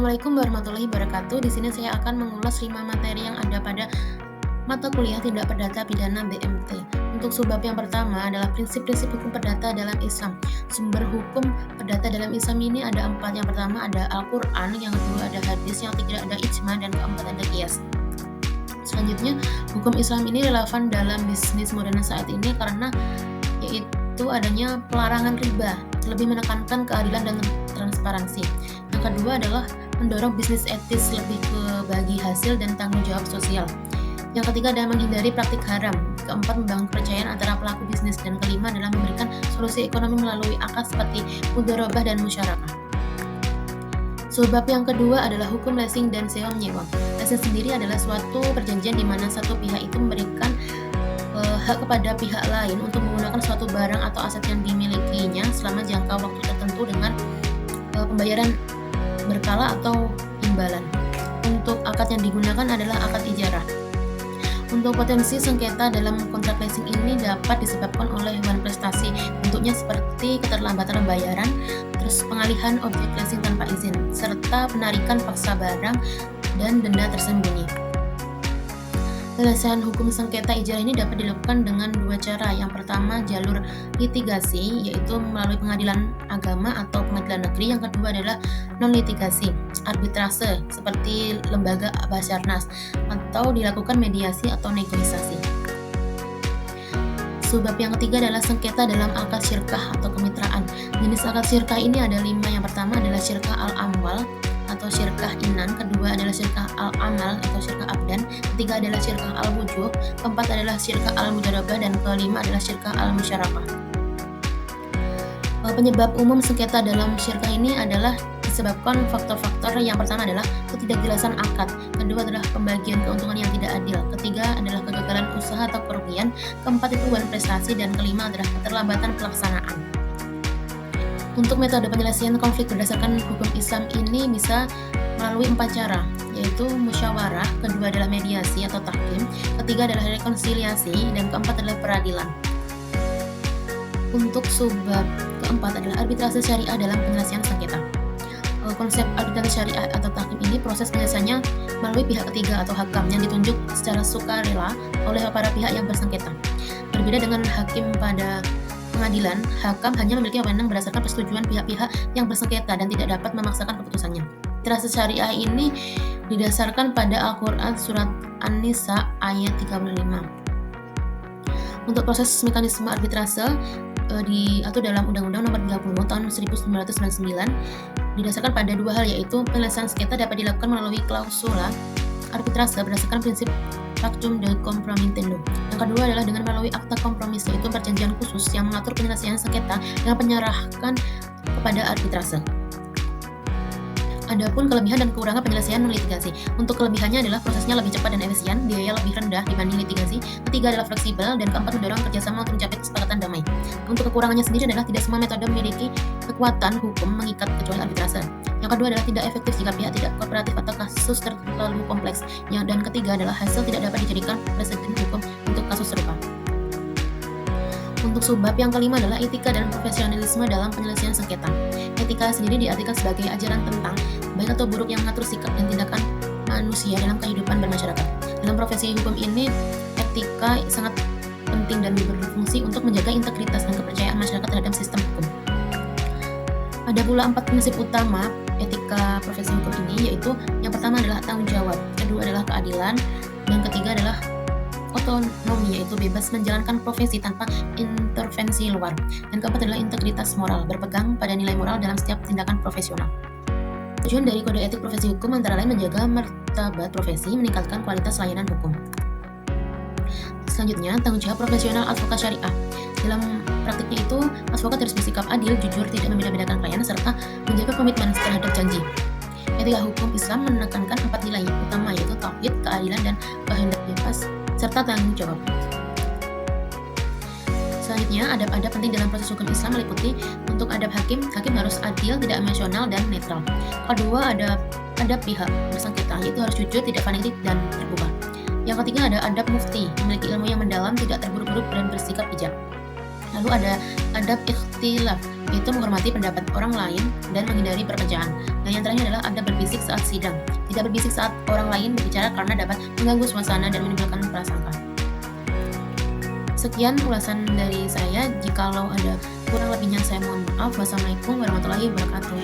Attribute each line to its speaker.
Speaker 1: Assalamualaikum warahmatullahi wabarakatuh. Di sini saya akan mengulas 5 materi yang ada pada mata kuliah Tindak Perdata Pidana BMT. Untuk subbab yang pertama adalah prinsip-prinsip hukum perdata dalam Islam. Sumber hukum perdata dalam Islam ini ada 4. Yang pertama ada Al-Quran, yang kedua ada hadis, yang ketiga ada ijma, dan keempat ada qiyas. Selanjutnya, hukum Islam ini relevan dalam bisnis modern saat ini karena yaitu adanya pelarangan riba, lebih menekankan keadilan dan transparansi. Yang kedua adalah mendorong bisnis etis, lebih ke bagi hasil dan tanggung jawab sosial. Yang ketiga adalah menghindari praktik haram. Keempat, membangun kepercayaan antara pelaku bisnis. Dan kelima adalah memberikan solusi ekonomi melalui akad seperti mudharabah dan musyarakah. Sebab yang kedua adalah hukum leasing dan sewa menyewa. Leasing sendiri adalah suatu perjanjian di mana satu pihak itu memberikan hak kepada pihak lain untuk menggunakan suatu barang atau aset yang dimilikinya selama jangka waktu tertentu dengan pembayaran berkala atau imbalan. Untuk akad yang digunakan adalah akad ijarah. Untuk potensi sengketa dalam kontrak leasing ini dapat disebabkan oleh hewan prestasi, bentuknya seperti keterlambatan pembayaran, terus pengalihan objek leasing tanpa izin, serta penarikan paksa barang dan denda tersembunyi. Penyelesaian hukum sengketa ijarah ini dapat dilakukan dengan 2 cara. Yang pertama, jalur litigasi, yaitu melalui pengadilan agama atau pengadilan negeri. Yang kedua adalah non-litigasi, arbitrase, seperti lembaga Basarnas, atau dilakukan mediasi atau negosiasi. Sebab yang ketiga adalah sengketa dalam akad syirkah atau kemitraan. Jenis akad syirkah ini ada 5. Yang pertama adalah syirkah al-amwal atau syirkah inan, kedua adalah syirkah al-amal atau syirkah abdan, ketiga adalah syirkah al-wujuh, keempat adalah syirkah al-mudharabah, dan kelima adalah syirkah al-musyarakah. Penyebab umum sengketa dalam syirkah ini adalah disebabkan faktor-faktor. Yang pertama adalah ketidakjelasan akad, kedua adalah pembagian keuntungan yang tidak adil, ketiga adalah kegagalan usaha atau kerugian, keempat itu hewan prestasi, dan kelima adalah keterlambatan pelaksanaan. Untuk metode penyelesaian konflik berdasarkan hukum Islam ini bisa melalui 4 cara, yaitu musyawarah, kedua adalah mediasi atau tahkim, ketiga adalah rekonsiliasi, dan keempat adalah peradilan. Untuk subbab keempat adalah arbitrase syariah dalam penyelesaian sengketa. Konsep arbitrase syariah atau tahkim ini proses penyelesaiannya melalui pihak ketiga atau hakam yang ditunjuk secara sukarela oleh para pihak yang bersengketa. Berbeda dengan hakim pada pengadilan, hakam hanya memiliki wewenang berdasarkan persetujuan pihak-pihak yang bersengketa dan tidak dapat memaksakan keputusannya. Arbitrase syariah ini didasarkan pada Al-Quran surat An-Nisa ayat 35. Untuk proses mekanisme arbitrase diatur dalam Undang-Undang Nomor 30 Tahun 1999 didasarkan pada 2 hal, yaitu penyelesaian sengketa dapat dilakukan melalui klausula arbitrase berdasarkan prinsip Pactum de Compromitendo. Yang kedua adalah dengan melalui akta kompromis, yaitu perjanjian khusus yang mengatur penyelesaian sengketa dengan menyerahkan kepada arbitrase. Adapun kelebihan dan kekurangan penyelesaian non-litigasi. Untuk kelebihannya adalah prosesnya lebih cepat dan efisien, biaya lebih rendah dibanding litigasi, ketiga adalah fleksibel, dan keempat mendorong kerjasama untuk mencapai kesepakatan damai. Untuk kekurangannya sendiri adalah tidak semua metode memiliki kekuatan hukum mengikat kecuali arbitrase. Yang kedua adalah tidak efektif jika pihak tidak kooperatif atau kasus terlalu kompleks. Dan ketiga adalah hasil tidak dapat dijadikan presiden hukum untuk kasus serupa. Untuk subbab yang kelima adalah etika dan profesionalisme dalam penyelesaian sengketa. Etika sendiri diartikan sebagai ajaran tentang baik atau buruk yang mengatur sikap dan tindakan manusia dalam kehidupan bermasyarakat. Dalam profesi hukum ini, etika sangat penting dan berfungsi untuk menjaga integritas dan kepercayaan masyarakat terhadap sistem hukum. Ada pula 4 prinsip utama etika profesi hukum ini, yaitu yang pertama adalah tanggung jawab, kedua adalah keadilan, dan ketiga adalah otonomi, yaitu bebas menjalankan profesi tanpa intervensi luar, dan keempat adalah integritas moral, berpegang pada nilai moral dalam setiap tindakan profesional. Tujuan dari kode etik profesi hukum antara lain menjaga martabat profesi, meningkatkan kualitas layanan hukum. Selanjutnya, tanggung jawab profesional advokat syariah. Dalam praktiknya itu, advokat harus bersikap adil, jujur, tidak membeda-bedakan klien, serta menjaga komitmen terhadap janji. Etika hukum Islam menekankan 4 nilai utama, yaitu tauhid, keadilan, dan kehendak bebas, serta tanggung jawab. Selanjutnya, adab-adab penting dalam proses hukum Islam meliputi untuk adab hakim harus adil, tidak emosional, dan netral. Kedua, adab pihak bersengketa, yaitu harus jujur, tidak fanatik, dan terbuka. Yang ketiga ada adab mufti, memiliki ilmu yang mendalam, tidak terburu-buru dan bersikap bijak. Lalu ada adab ikhtilaf, yaitu menghormati pendapat orang lain dan menghindari perpecahan. Dan yang terakhir adalah adab berbisik saat sidang. Tidak berbisik saat orang lain berbicara karena dapat mengganggu suasana dan menimbulkan prasangka. Sekian ulasan dari saya. Jikalau ada kurang lebihnya saya mohon maaf. Wassalamualaikum warahmatullahi wabarakatuh.